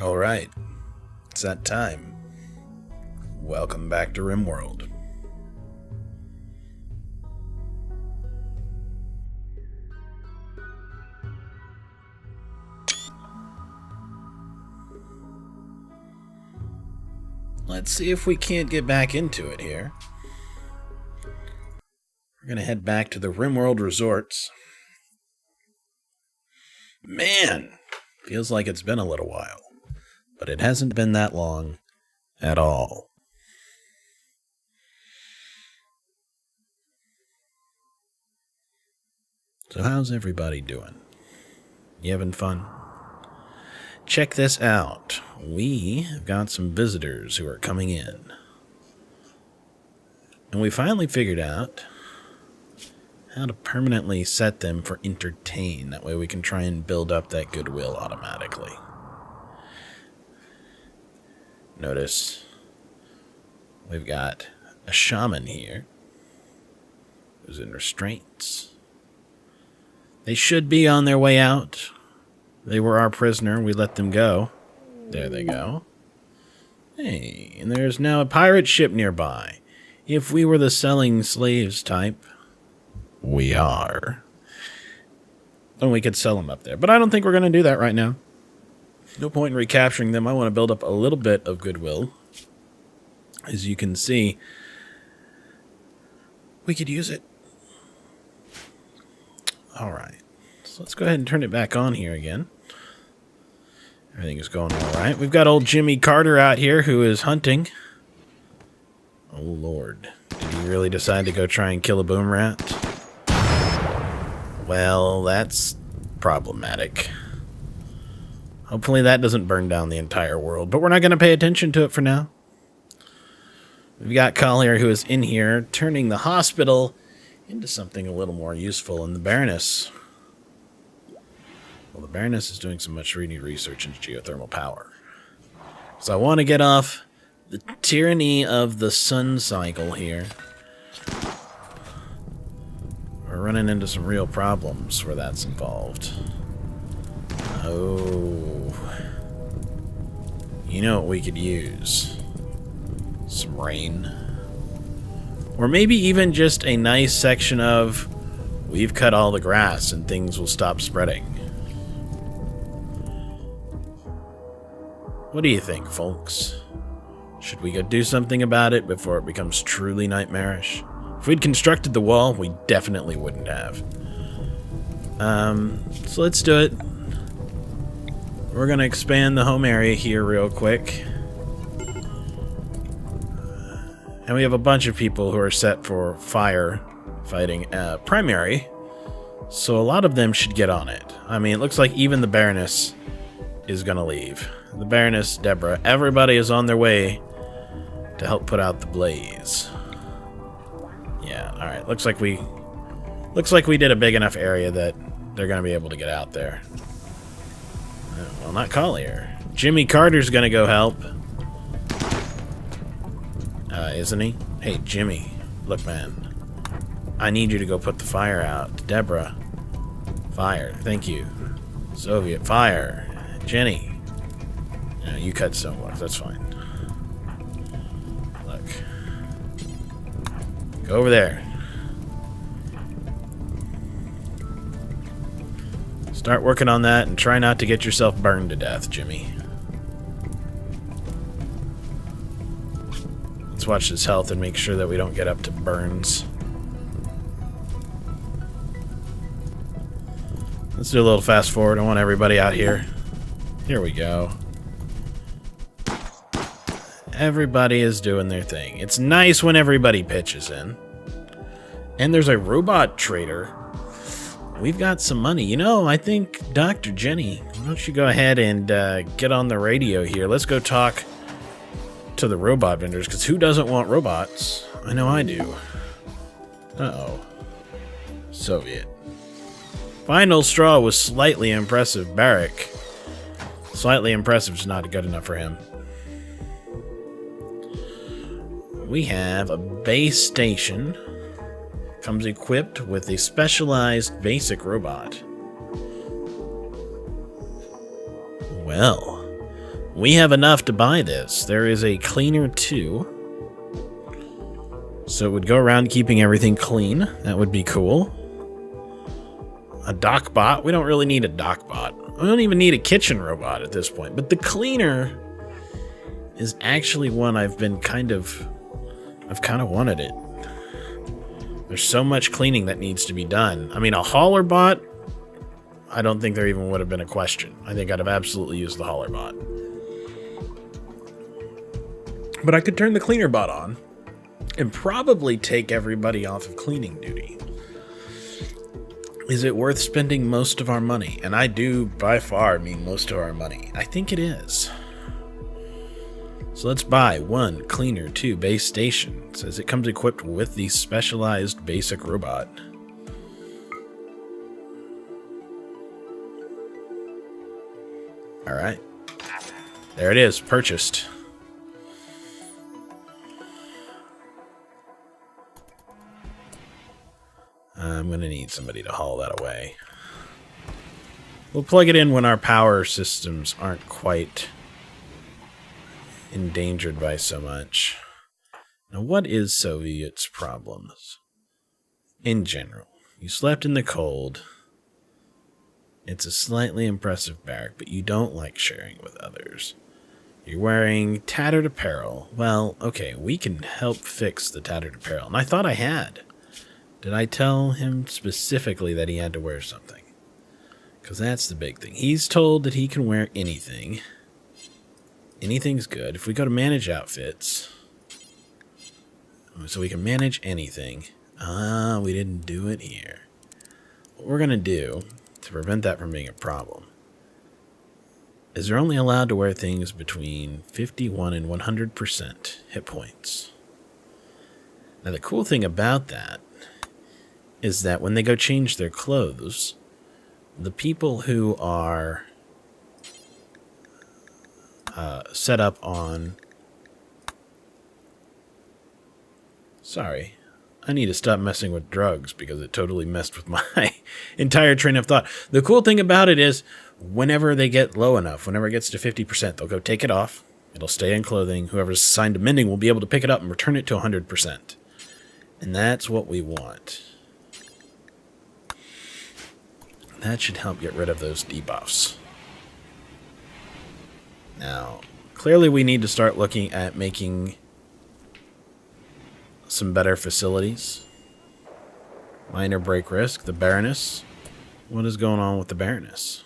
Alright, it's that time. Welcome back to RimWorld. Let's see if we can't get back into it here. We're going to head back to the RimWorld Resorts. Man, feels like it's been a little while, but it hasn't been that long at all. So how's everybody doing? You having fun? Check this out. We have got some visitors who are coming in. And we finally figured out how to permanently set them for entertain. That way we can try and build up that goodwill automatically. Notice we've got a shaman here who's in restraints. They should be on their way out. They were our prisoner. We let them go. There they go. Hey, and there's now a pirate ship nearby. If we were the selling slaves type, we are. Then we could sell them up there. But I don't think we're going to do that right now. No point in recapturing them. I want to build up a little bit of goodwill. As you can see, we could use it. Alright. So let's go ahead and turn it back on here again. Everything is going alright. We've got old Jimmy Carter out here who is hunting. Oh lord. Did he really decide to go try and kill a boom rat? Well, that's problematic. Hopefully that doesn't burn down the entire world, but we're not going to pay attention to it for now. We've got Collier who is in here turning the hospital into something a little more useful, and the Baroness. Well, the Baroness is doing some much needed research into geothermal power. So I want to get off the tyranny of the sun cycle here. We're running into some real problems where that's involved. Oh. You know what we could use? Some rain. Or maybe even just a nice section of, we've cut all the grass and things will stop spreading. What do you think, folks? Should we go do something about it before it becomes truly nightmarish? If we'd constructed the wall, we definitely wouldn't have. So let's do it. We're going to expand the home area here real quick. And we have a bunch of people who are set for fire fighting primary. So a lot of them should get on it. I mean, it looks like even the Baroness is going to leave. The Baroness, Deborah, everybody is on their way to help put out the blaze. Yeah, alright. Looks like we did a big enough area that they're going to be able to get out there. Well, not Collier. Jimmy Carter's going to go help. Isn't he? Hey, Jimmy. Look, man. I need you to go put the fire out. Deborah. Fire. Thank you. Soviet. Fire. Jenny. No, you cut stonework. That's fine. Look. Go over there. Start working on that and try not to get yourself burned to death, Jimmy. Let's watch his health and make sure that we don't get up to burns. Let's do a little fast forward. I want everybody out here. Here we go. Everybody is doing their thing. It's nice when everybody pitches in. And there's a robot trader. We've got some money. You know, I think, Dr. Jenny, why don't you go ahead and get on the radio here. Let's go talk to the robot vendors, because who doesn't want robots? I know I do. Uh-oh. Soviet. Final straw was slightly impressive. Barrack. Slightly impressive is not good enough for him. We have a base station. Comes equipped with a specialized basic robot. Well, we have enough to buy this. There is a cleaner too. So it would go around keeping everything clean. That would be cool. A dock bot. We don't really need a dock bot. We don't even need a kitchen robot at this point. But the cleaner is actually one I've kind of wanted it. There's so much cleaning that needs to be done. I mean, a hauler bot, I don't think there even would have been a question. I think I'd have absolutely used the hauler bot. But I could turn the cleaner bot on and probably take everybody off of cleaning duty. Is it worth spending most of our money? And I do, by far, mean most of our money. I think it is. So let's buy 1 cleaner, 2 base station. It says it comes equipped with the specialized basic robot. Alright. There it is, purchased. I'm going to need somebody to haul that away. We'll plug it in when our power systems aren't quite endangered by so much. Now, what is Soviet's problems? In general, you slept in the cold. It's a slightly impressive barrack, but you don't like sharing with others. You're wearing tattered apparel. Well, okay, we can help fix the tattered apparel. And I thought I had. Did I tell him specifically that he had to wear something? Because that's the big thing. He's told that he can wear anything. Anything's good. If we go to manage outfits, so we can manage anything. We didn't do it here. What we're going to do to prevent that from being a problem is they're only allowed to wear things between 51 and 100% hit points. Now, the cool thing about that is that when they go change their clothes, the people who are set up on... Sorry, I need to stop messing with drugs because it totally messed with my entire train of thought. The cool thing about it is whenever they get low enough, whenever it gets to 50%, they'll go take it off. It'll stay in clothing. Whoever's assigned to mending will be able to pick it up and return it to 100%. And that's what we want. That should help get rid of those debuffs. Now, clearly we need to start looking at making some better facilities. Minor break risk. The Baroness. What is going on with the Baroness?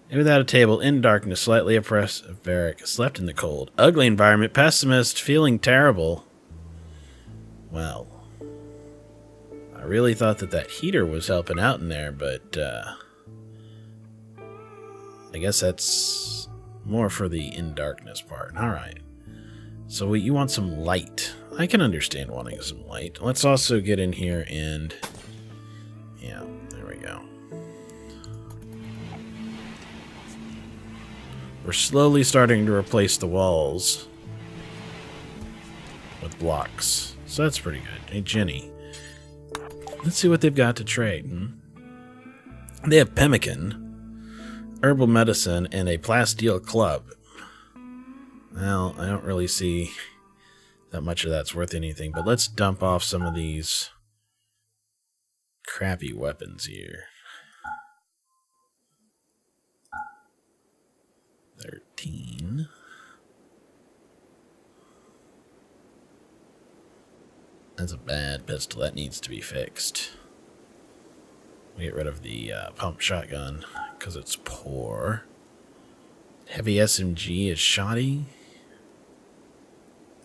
Without a table, in darkness, slightly oppressive barrack, slept in the cold. Ugly environment, pessimist, feeling terrible. Well, I really thought that heater was helping out in there, but I guess that's more for the in darkness part. Alright. So you want some light. I can understand wanting some light. Let's also get in here and... yeah, there we go. We're slowly starting to replace the walls with blocks. So that's pretty good. Hey, Jenny. Let's see what they've got to trade. They have pemmican, herbal medicine, and a plasteel club. Well, I don't really see that much of that's worth anything, but let's dump off some of these crappy weapons here. 13. That's a bad pistol. That needs to be fixed. We get rid of the pump shotgun because it's poor. Heavy SMG is shoddy.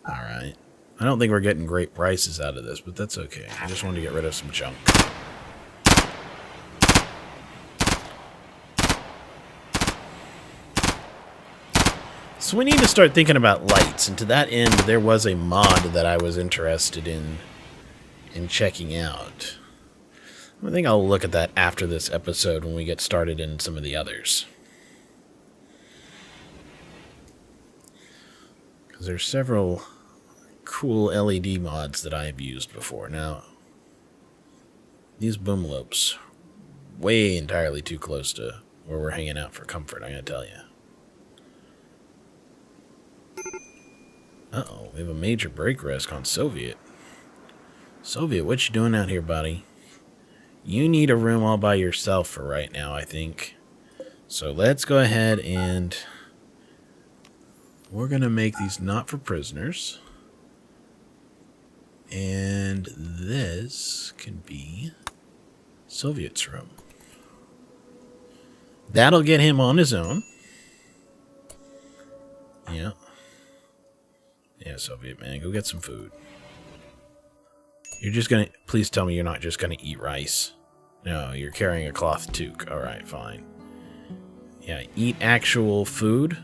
Alright. I don't think we're getting great prices out of this, but that's okay. I just wanted to get rid of some junk. So we need to start thinking about lights, and to that end, there was a mod that I was interested in checking out. I think I'll look at that after this episode when we get started in some of the others. Because there's several cool LED mods that I have used before. Now, these boom lopes, way entirely too close to where we're hanging out for comfort, I'm going to tell you. Uh-oh, we have a major break risk on Soviet. Soviet, what you doing out here, buddy? You need a room all by yourself for right now, I think. So let's go ahead and we're going to make these not for prisoners. And this can be Soviet's room. That'll get him on his own. Yeah. Yeah, Soviet man, go get some food. You're just gonna... Please tell me you're not just gonna eat rice. No, you're carrying a cloth toque. Alright, fine. Yeah, eat actual food.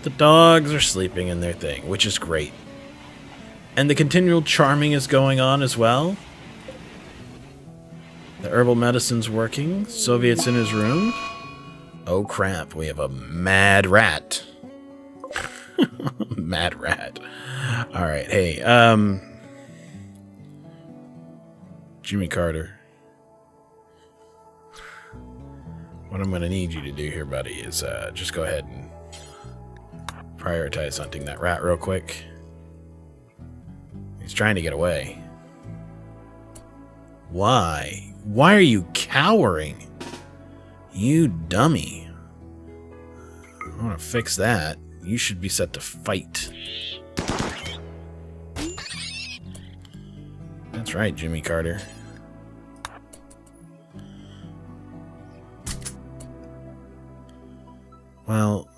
The dogs are sleeping in their thing, which is great. And the continual charming is going on as well. The herbal medicine's working. Soviet's in his room. Oh crap, we have a mad rat. Mad rat. Alright, hey, Jimmy Carter. What I'm gonna need you to do here, buddy, is just go ahead and prioritize hunting that rat real quick. He's trying to get away. Why? Why are you cowering? You dummy. I want to fix that. You should be set to fight. That's right, Jimmy Carter. Well,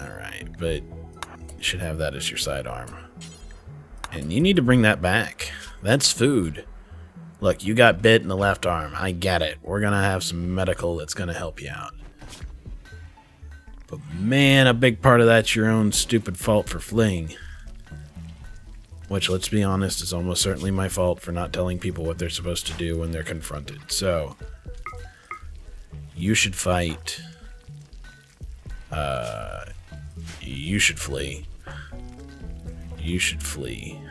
alright, but you should have that as your sidearm. And you need to bring that back. That's food. Look, you got bit in the left arm. I get it. We're going to have some medical that's going to help you out. But man, a big part of that's your own stupid fault for fleeing. Which, let's be honest, is almost certainly my fault for not telling people what they're supposed to do when they're confronted. So, you should fight. You should flee. You should flee.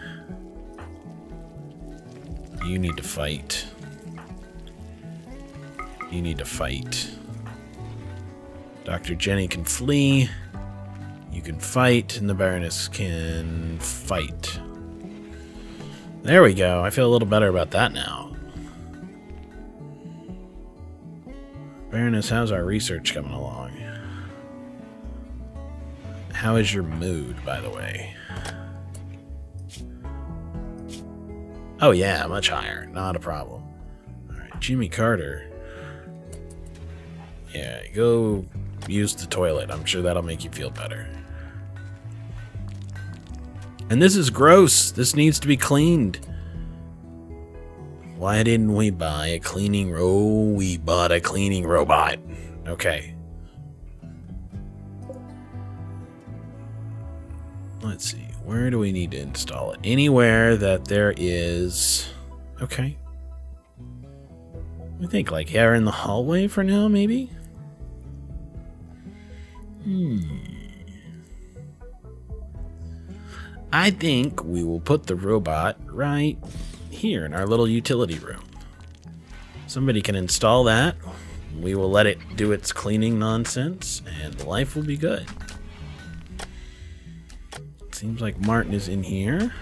You need to fight. You need to fight. Dr. Jenny can flee. You can fight, and the Baroness can fight. There we go. I feel a little better about that now. Baroness, how's our research coming along? How is your mood, by the way? Oh yeah, much higher. Not a problem. Alright, Jimmy Carter. Yeah, go use the toilet. I'm sure that'll make you feel better. And this is gross. This needs to be cleaned. Why didn't we buy a cleaning we bought a cleaning robot. Okay. Let's see. Where do we need to install it? Anywhere that there is... Okay. I think like here in the hallway for now, maybe? I think we will put the robot right here in our little utility room. Somebody can install that. We will let it do its cleaning nonsense, and life will be good. Seems like Martin is in here.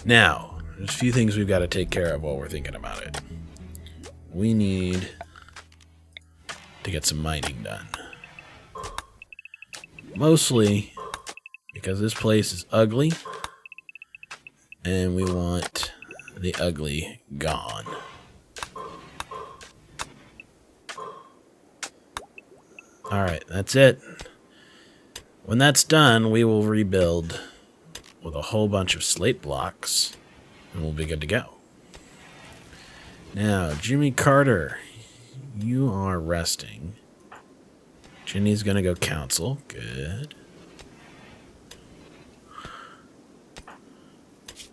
Now, there's a few things we've got to take care of while we're thinking about it. We need to get some mining done. Mostly because this place is ugly, and we want the ugly gone. Alright, that's it. When that's done, we will rebuild with a whole bunch of slate blocks, and we'll be good to go. Now, Jimmy Carter, you are resting. Jenny's gonna go counsel. Good.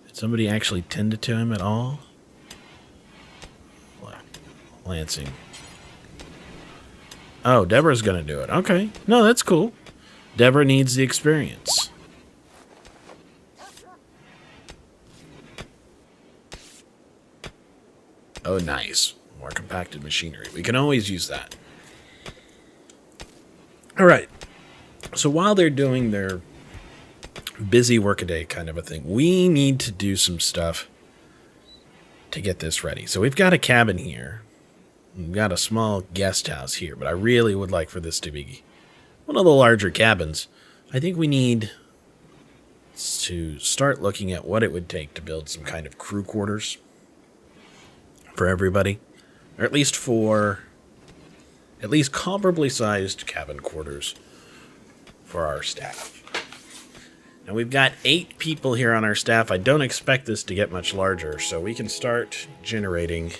Did somebody actually tend to him at all? Lansing. Oh, Deborah's gonna do it. Okay. No, that's cool. Deborah needs the experience. Oh, nice. More compacted machinery. We can always use that. All right. So while they're doing their busy workaday kind of a thing, we need to do some stuff to get this ready. So we've got a cabin here. We've got a small guest house here, but I really would like for this to be one of the larger cabins. I think we need to start looking at what it would take to build some kind of crew quarters for everybody, or at least comparably sized cabin quarters for our staff. Now we've got 8 people here on our staff. I don't expect this to get much larger, so we can start generating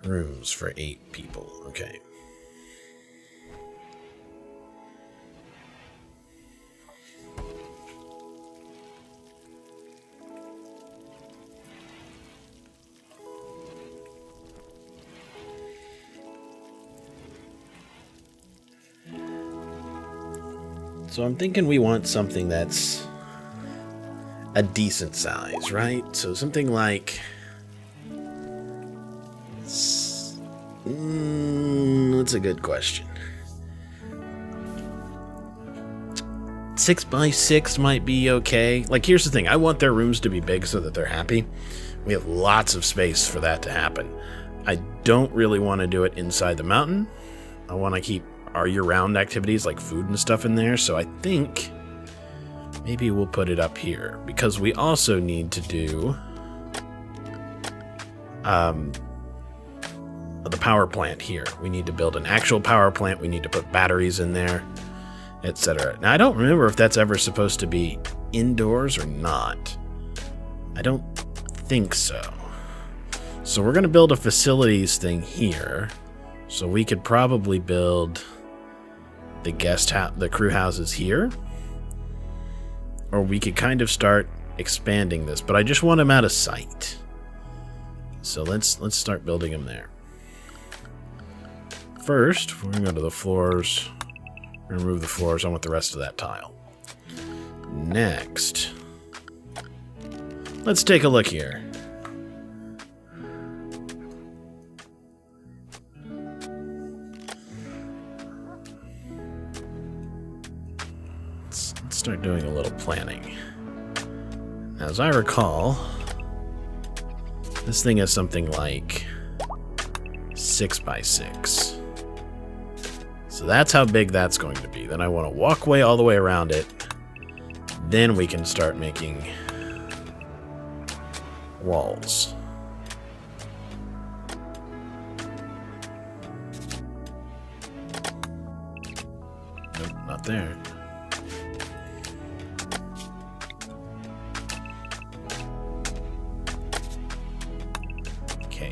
rooms for 8 people. Okay. So I'm thinking we want something that's a decent size, right? So something like... that's a good question. 6 by 6 might be okay. Like, here's the thing. I want their rooms to be big so that they're happy. We have lots of space for that to happen. I don't really want to do it inside the mountain. I want to keep our year-round activities like food and stuff in there, so I think maybe we'll put it up here, because we also need to do the power plant here. We need to build an actual power plant, we need to put batteries in there, etc. Now, I don't remember if that's ever supposed to be indoors or not. I don't think so. So we're going to build a facilities thing here, so we could probably build the crew houses here, or we could kind of start expanding this, but I just want them out of sight. So let's start building them there. First, we're gonna go to the floors, remove the floors. I want the rest of that tile. Next, let's take a look here. Start doing a little planning. Now, as I recall, this thing is something like 6 by 6. So that's how big that's going to be. Then I want a walkway all the way around it. Then we can start making walls. Nope, not there.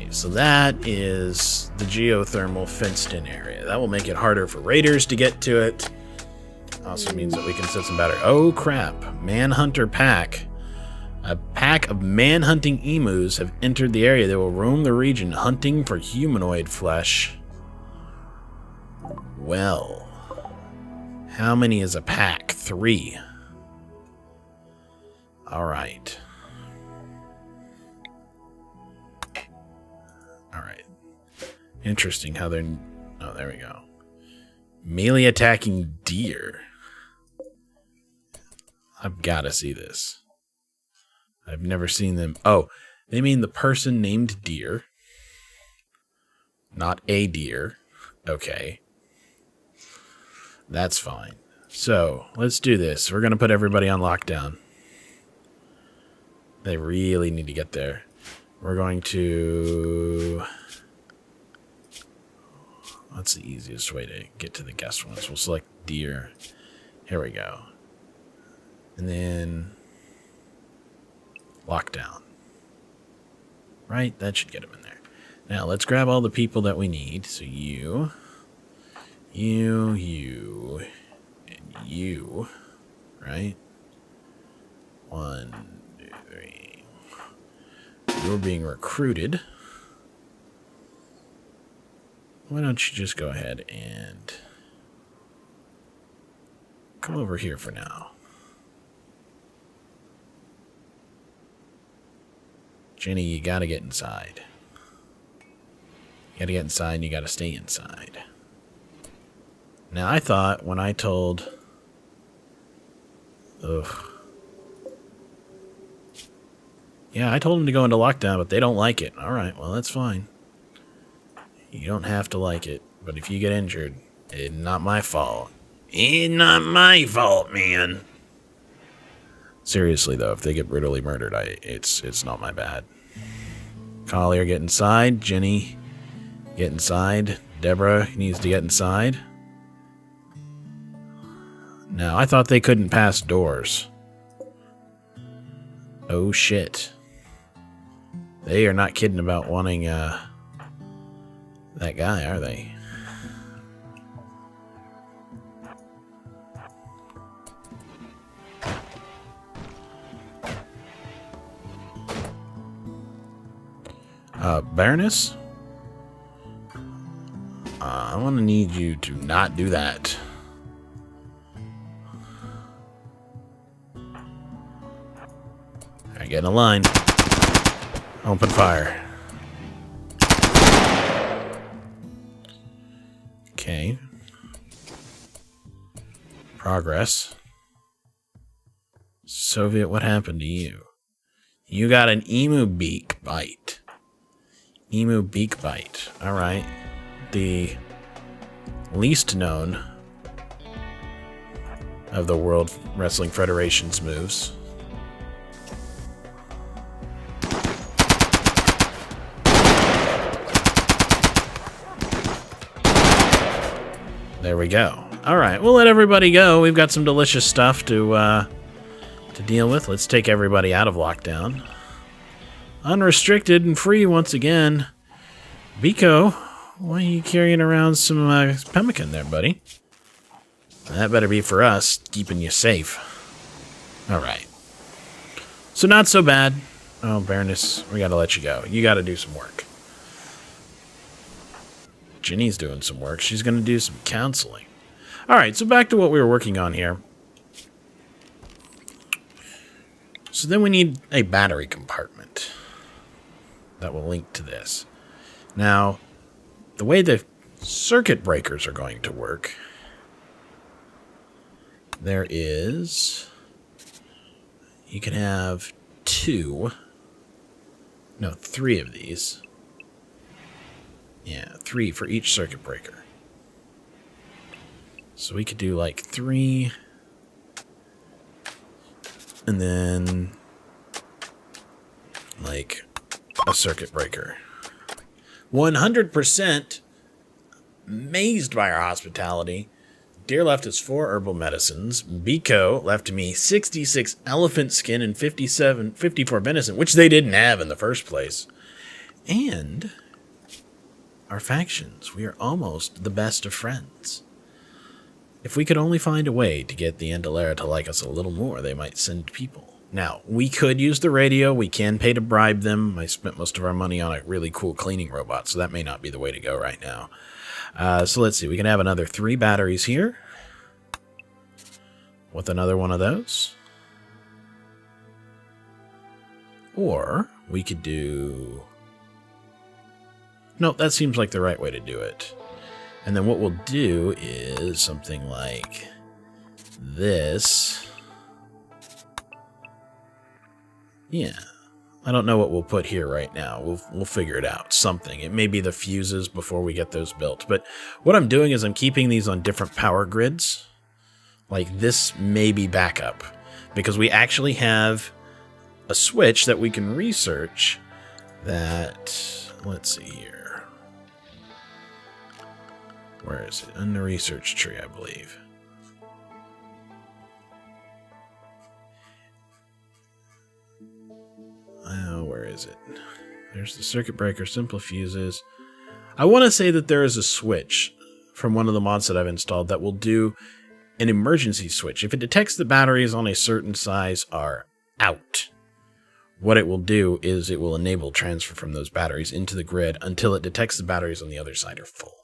So that is the geothermal fenced-in area. That will make it harder for raiders to get to it. Also means that we can set some battery. Oh, crap. Manhunter pack. A pack of man-hunting emus have entered the area. They will roam the region hunting for humanoid flesh. Well, how many is a pack? 3. All right. Interesting how they're... oh, there we go. Melee attacking deer. I've got to see this. I've never seen them. Oh, they mean the person named Deer. Not a deer. Okay. That's fine. So, let's do this. We're going to put everybody on lockdown. They really need to get there. We're going to... what's the easiest way to get to the guest ones? We'll select deer. Here we go. And then lockdown. Right? That should get them in there. Now, let's grab all the people that we need. So you, and you. Right? 1, 2, 3. You're being recruited. Why don't you just go ahead and come over here for now. Jenny, you gotta get inside. You gotta get inside and you gotta stay inside. Now, I thought when I told... Ugh. Yeah, I told them to go into lockdown, but they don't like it. Alright, well, that's fine. You don't have to like it. But if you get injured, it's not my fault. It's not my fault, man. Seriously, though, if they get brutally murdered, it's not my bad. Collier, get inside. Jenny, get inside. Deborah needs to get inside. Now, I thought they couldn't pass doors. Oh, shit. They are not kidding about wanting, that guy, are they? Baroness? I'm gonna need you to not do that. Alright, get in a line. Open fire. Okay. Progress. Soviet, what happened to you? You got an emu beak bite. Emu beak bite. Alright. The least known of the World Wrestling Federation's moves. There we go. Alright, we'll let everybody go. We've got some delicious stuff to deal with. Let's take everybody out of lockdown. Unrestricted and free once again. Biko, why are you carrying around some pemmican there, buddy? That better be for us, keeping you safe. Alright. So not so bad. Oh, Baroness, we gotta let you go. You gotta do some work. Ginny's doing some work. She's gonna do some counseling. Alright, so back to what we were working on here. So then we need a battery compartment that will link to this. Now, the way the circuit breakers are going to work, there is... You can have three of these. Yeah, 3 for each circuit breaker. So we could do like 3... And then, like, a circuit breaker. 100% amazed by our hospitality. Deer left us 4 herbal medicines. Biko left me 66 elephant skin and 54 venison, which they didn't have in the first place. And our factions. We are almost the best of friends. If we could only find a way to get the Andalera to like us a little more, they might send people. Now, we could use the radio. We can pay to bribe them. I spent most of our money on a really cool cleaning robot, so that may not be the way to go right now. So let's see. We can have another 3 batteries here. With another one of those. Or we could do... No, that seems like the right way to do it. And then what we'll do is something like this. Yeah. I don't know what we'll put here right now. We'll figure it out. Something. It may be the fuses before we get those built. But what I'm doing is I'm keeping these on different power grids. Like this may be backup. Because we actually have a switch that we can research that... Let's see here. Where is it? In the research tree, I believe. Oh, where is it? There's the circuit breaker, simple fuses. I want to say that there is a switch from one of the mods that I've installed that will do an emergency switch. If it detects the batteries on a certain size are out, what it will do is it will enable transfer from those batteries into the grid until it detects the batteries on the other side are full.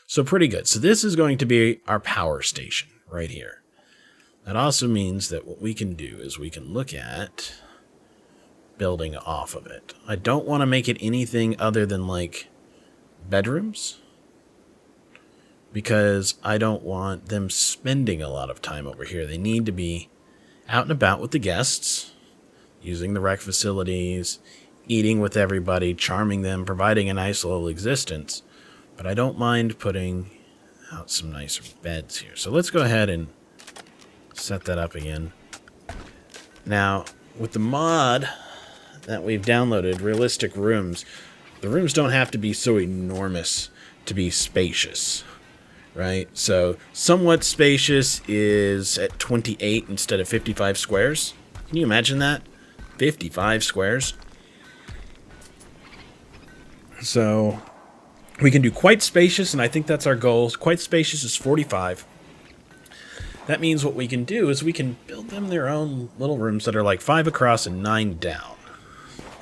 So pretty good. So this is going to be our power station right here. That also means that what we can do is we can look at building off of it. I don't want to make it anything other than like bedrooms. because I don't want them spending a lot of time over here. They need to be out and about with the guests, using the rec facilities, eating with everybody, charming them, providing a nice little existence. But I don't mind putting out some nicer beds here. So let's go ahead and set that up again. Now, with the mod that we've downloaded, Realistic Rooms, the rooms don't have to be so enormous to be spacious, right? So somewhat spacious is at 28 instead of 55 squares. Can you imagine that? 55 squares. So we can do quite spacious, and I think that's our goal. Quite spacious is 45. That means what we can do is we can build them their own little rooms that are like 5 across and 9 down.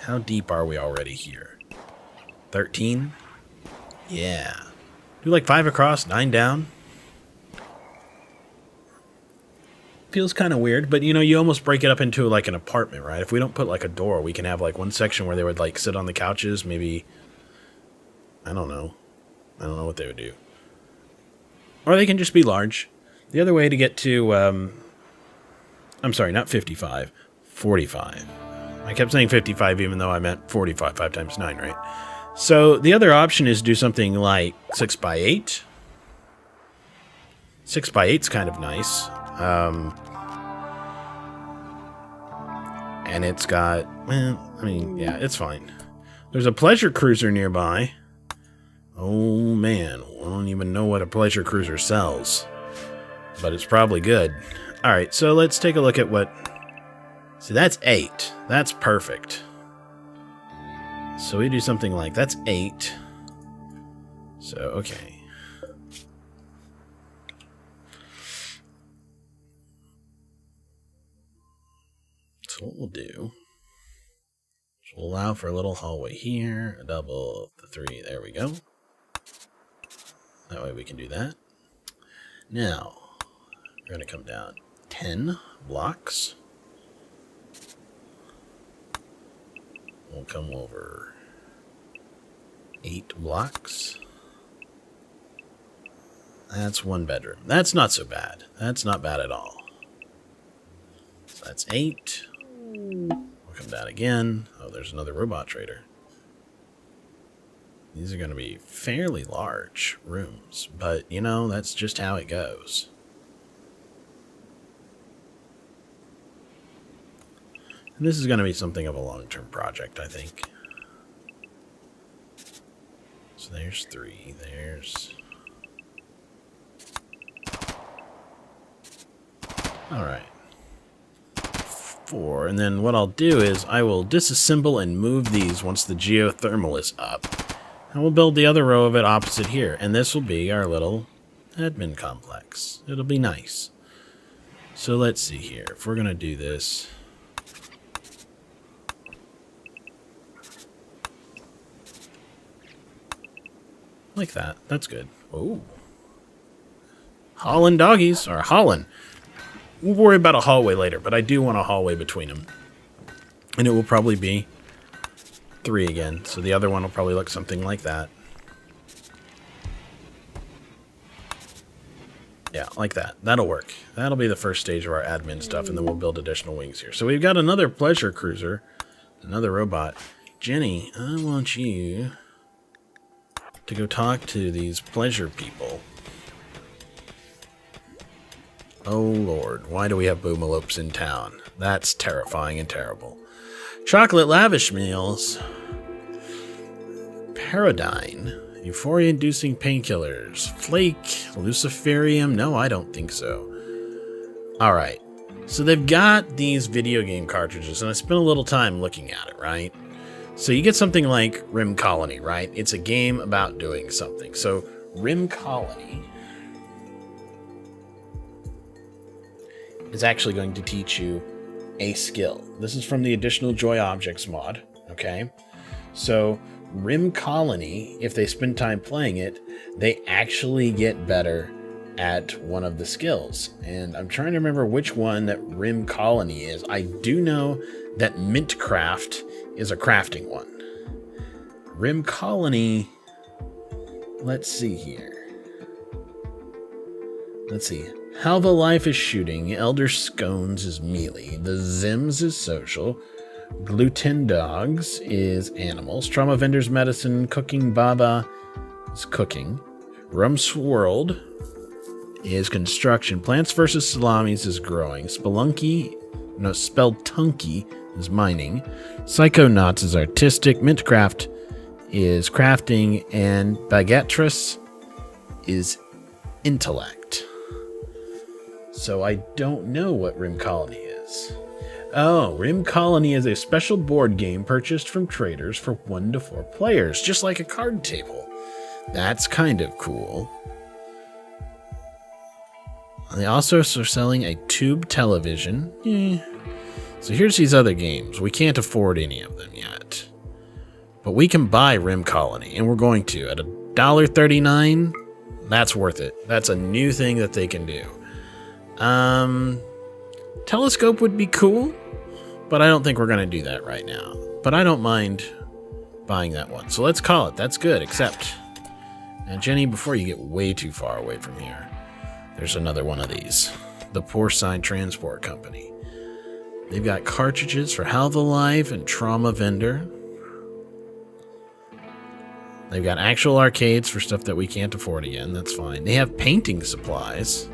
How deep are we already here? 13? Yeah. Do like 5 across, 9 down. Feels kind of weird, but you know, you almost break it up into like an apartment, right? If we don't put like a door, we can have like one section where they would like sit on the couches, maybe. I don't know what they would do. Or they can just be large. The other way to get to, I'm sorry, not 55, 45. I kept saying 55 even though I meant 45, 5 times 9, right? So the other option is do something like 6 by 8. 6 by 8's kind of nice. And it's got, well, I mean, yeah, it's fine. There's a pleasure cruiser nearby. Oh man, I don't even know what a pleasure cruiser sells. But it's probably good. Alright, so let's take a look at what... See, that's 8. That's perfect. So we do something like, that's 8. So, okay. So what we'll do is we'll allow for a little hallway here, a double, the 3, there we go. That way we can do that. Now, we're going to come down 10 blocks. We'll come over 8 blocks. That's 1 bedroom. That's not so bad. That's not bad at all. So that's 8. We'll come down again. Oh, there's another robot trader. These are going to be fairly large rooms, but, you know, that's just how it goes. And this is going to be something of a long-term project, I think. So there's 3. There's... Alright. 4. And then what I'll do is I will disassemble and move these once the geothermal is up. And we'll build the other row of it opposite here. And this will be our little admin complex. It'll be nice. So let's see here. If we're going to do this... like that. That's good. Oh. Holland doggies. Or Holland. We'll worry about a hallway later, but I do want a hallway between them. And it will probably be 3 again. So the other one will probably look something like that. Yeah, like that. That'll work. That'll be the first stage of our admin stuff, and then we'll build additional wings here. So we've got another pleasure cruiser. Another robot. Jenny, I want you to go talk to these pleasure people. Oh lord, why do we have boomalopes in town? That's terrifying and terrible. Chocolate lavish meals. Paradigm. Euphoria-inducing painkillers. Flake. Luciferium. No, I don't think so. Alright. So they've got these video game cartridges, and I spent a little time looking at it, right? So you get something like Rim Colony, right? It's a game about doing something. So Rim Colony is actually going to teach you a skill. This is from the Additional Joy Objects mod, okay? So Rim Colony, if they spend time playing it, they actually get better at one of the skills. And I'm trying to remember which one that Rim Colony is. I do know that Mintcraft is a crafting one. Rim Colony, let's see here. Let's see. How the Life is shooting. Elder Scones is melee. The Zims is social. Gluten Dogs is animals. Trauma Vendors Medicine. Cooking Baba is cooking. Rum Swirled is construction. Plants vs. Salamis is growing. Spelunky is mining. Psychonauts is artistic. Mintcraft is crafting. And Baguetress is intellect. So I don't know what Rim Colony is. Oh, Rim Colony is a special board game purchased from traders for 1 to 4 players, just like a card table. That's kind of cool. They also are selling a tube television. So here's these other games. We can't afford any of them yet. But we can buy Rim Colony, and we're going to. At $1.39, that's worth it. That's a new thing that they can do. Telescope would be cool, but I don't think we're going to do that right now. But I don't mind buying that one. So let's call it. That's good, except... Now, Jenny, before you get way too far away from here, there's another one of these. The Porcine Transport Company. They've got cartridges for How the Life and Trauma Vendor. They've got actual arcades for stuff that we can't afford again. That's fine. They have painting supplies.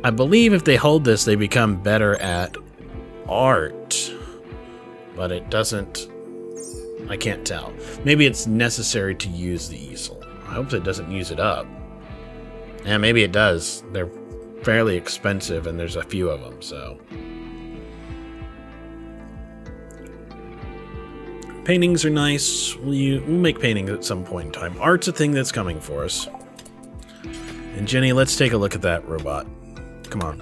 I believe if they hold this, they become better at art. But it doesn't... I can't tell. Maybe it's necessary to use the easel. I hope it doesn't use it up. Yeah, maybe it does. They're fairly expensive, and there's a few of them, so... Paintings are nice. We'll make paintings at some point in time. Art's a thing that's coming for us. And Jenny, let's take a look at that robot. Come on.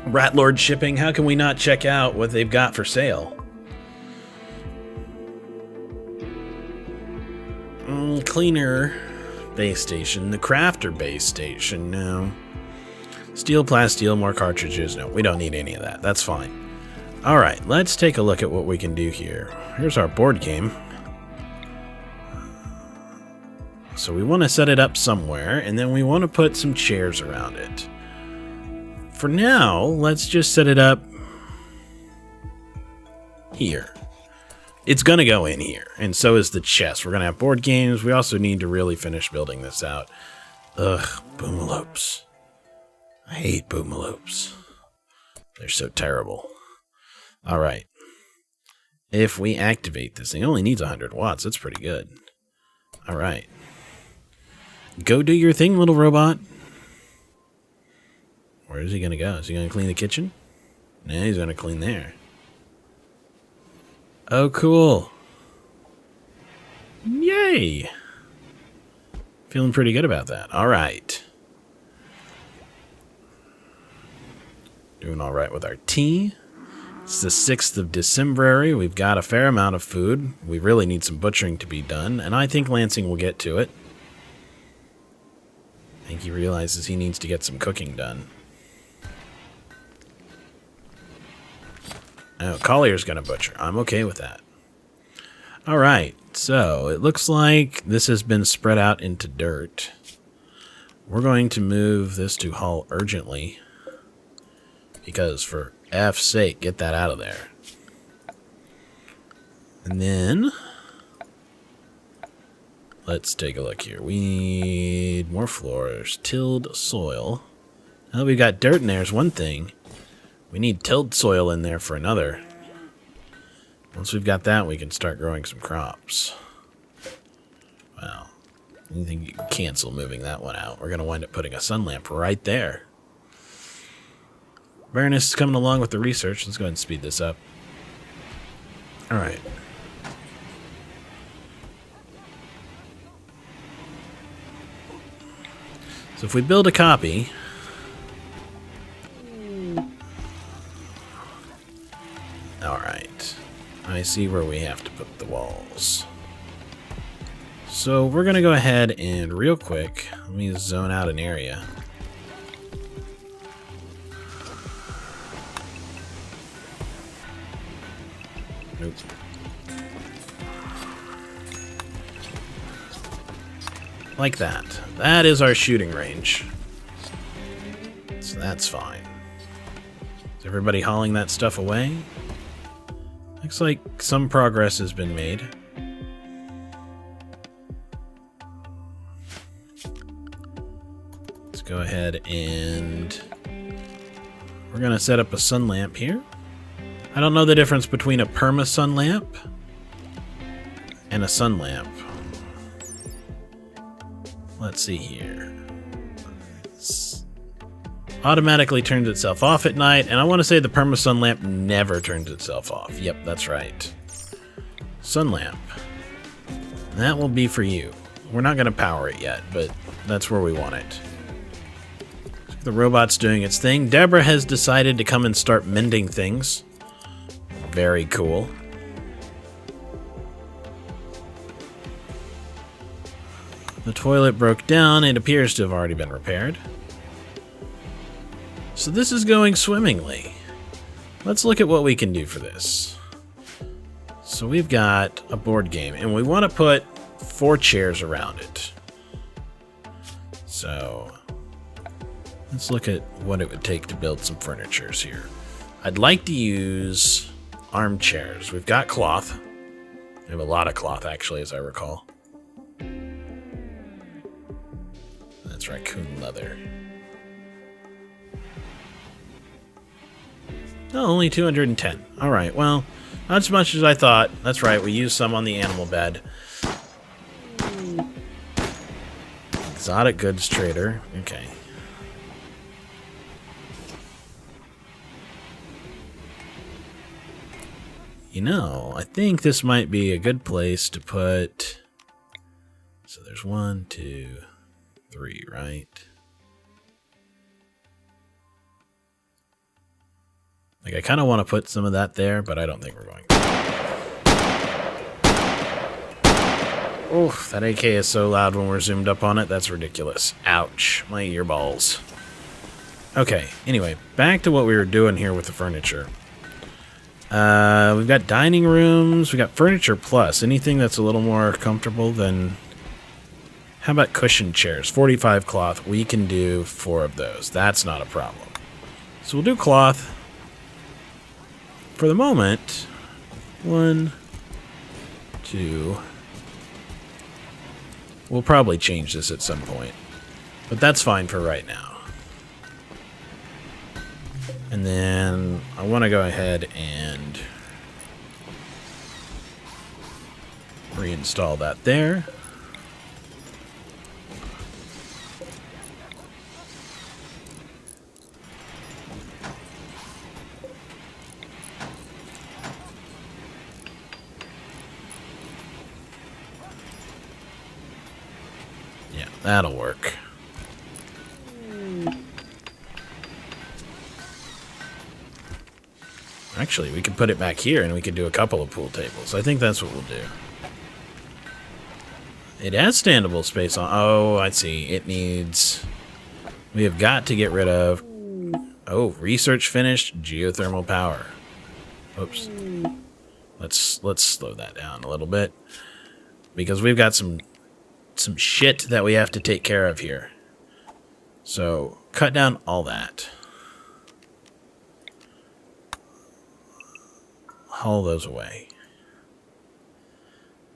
Ratlord Shipping, how can we not check out what they've got for sale? Cleaner base station. The crafter base station, no. Steel, plasteel, more cartridges. No, we don't need any of that. That's fine. Alright, let's take a look at what we can do here. Here's our board game. So we want to set it up somewhere, and then we want to put some chairs around it. For now, let's just set it up here. It's going to go in here, and so is the chest. We're going to have board games. We also need to really finish building this out. Ugh, boomalopes. I hate boomalopes. They're so terrible. All right. If we activate this thing, it only needs 100 watts. That's pretty good. All right. Go do your thing, little robot. Where is he going to go? Is he going to clean the kitchen? No, he's going to clean there. Oh, cool. Yay. Feeling pretty good about that. All right. Doing all right with our tea. It's the 6th of December. We've got a fair amount of food. We really need some butchering to be done, and I think Lansing will get to it. I think he realizes he needs to get some cooking done. Oh, Collier's gonna butcher. I'm okay with that. Alright, so it looks like this has been spread out into dirt. We're going to move this to hull urgently. Because for F's sake, get that out of there. And then... let's take a look here. We need more floors. Tilled soil. Now that we've got dirt in there is one thing. We need tilled soil in there for another. Once we've got that, we can start growing some crops. Well, I think you can cancel moving that one out. We're going to wind up putting a sun lamp right there. Baroness is coming along with the research. Let's go ahead and speed this up. Alright. So if we build a copy... Alright. I see where we have to put the walls. So we're going to go ahead and real quick, let me zone out an area. Nope. Like that. That is our shooting range. So that's fine. Is everybody hauling that stuff away? Looks like some progress has been made. Let's go ahead and we're going to set up a sun lamp here. I don't know the difference between a perma sun lamp and a sun lamp. Let's see here. Automatically turns itself off at night, and I want to say the perma sun lamp never turns itself off. Yep, that's right. Sun lamp. That will be for you. We're not going to power it yet, but that's where we want it. The robot's doing its thing. Deborah has decided to come and start mending things. Very cool. The toilet broke down. It appears to have already been repaired. So this is going swimmingly. Let's look at what we can do for this. So we've got a board game, and we want to put 4 chairs around it. So let's look at what it would take to build some furnitures here. I'd like to use armchairs. We've got cloth. We have a lot of cloth, actually, as I recall. That's raccoon leather. Oh, only 210. Alright, well, not as much as I thought. That's right, we used some on the animal bed. Exotic goods trader. Okay. You know, I think this might be a good place to put... So there's 1, 2, 3, right? Like, I kind of want to put some of that there, but I don't think we're going to. Oof, that AK is so loud when we're zoomed up on it. That's ridiculous. Ouch, my earballs. Okay, anyway, back to what we were doing here with the furniture. We've got dining rooms. We got furniture plus. Anything that's a little more comfortable than... How about cushion chairs? 45 cloth. We can do 4 of those. That's not a problem. So we'll do cloth. For the moment, 1, 2. We'll probably change this at some point, but that's fine for right now. And then I want to go ahead and reinstall that there. That'll work. Actually, we could put it back here and we could do a couple of pool tables. I think that's what we'll do. It has standable space on... Oh, I see. It needs... We have got to get rid of... Oh, research finished. Geothermal power. Oops. Let's slow that down a little bit. Because we've got some shit that we have to take care of here. So, cut down all that. Haul those away.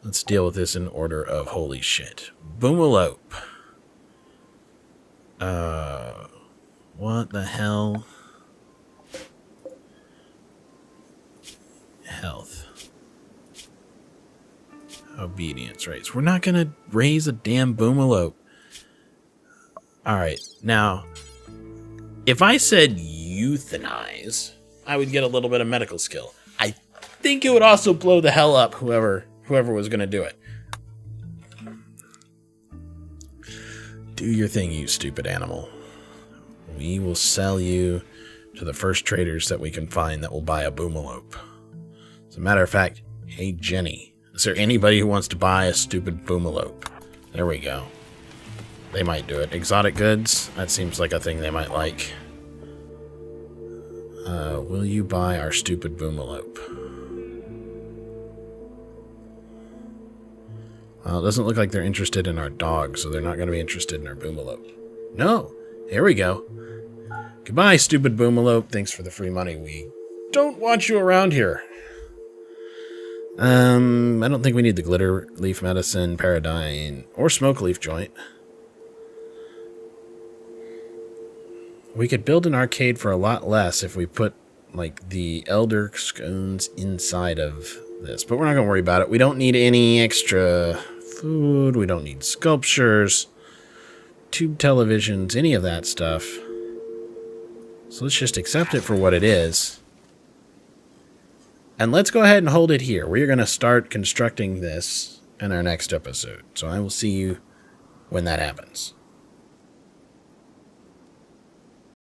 Let's deal with this in order of holy shit. Boomalope. What the hell? Health. Obedience rates. We're not gonna raise a damn boomalope. Alright, now, if I said euthanize, I would get a little bit of medical skill. I think it would also blow the hell up whoever was gonna do it. Do your thing, you stupid animal. We will sell you to the first traders that we can find that will buy a boomalope. As a matter of fact, hey Jenny. Is there anybody who wants to buy a stupid boomalope? There we go. They might do it. Exotic goods? That seems like a thing they might like. Will you buy our stupid boomalope? Well, it doesn't look like they're interested in our dog, so they're not going to be interested in our boomalope. No! Here we go. Goodbye, stupid boomalope. Thanks for the free money. We don't want you around here. I don't think we need the glitter leaf medicine, paradigm, or smoke leaf joint. We could build an arcade for a lot less if we put, like, the elder scones inside of this. But we're not going to worry about it. We don't need any extra food. We don't need sculptures, tube televisions, any of that stuff. So let's just accept it for what it is. And let's go ahead and hold it here. We're going to start constructing this in our next episode. So I will see you when that happens.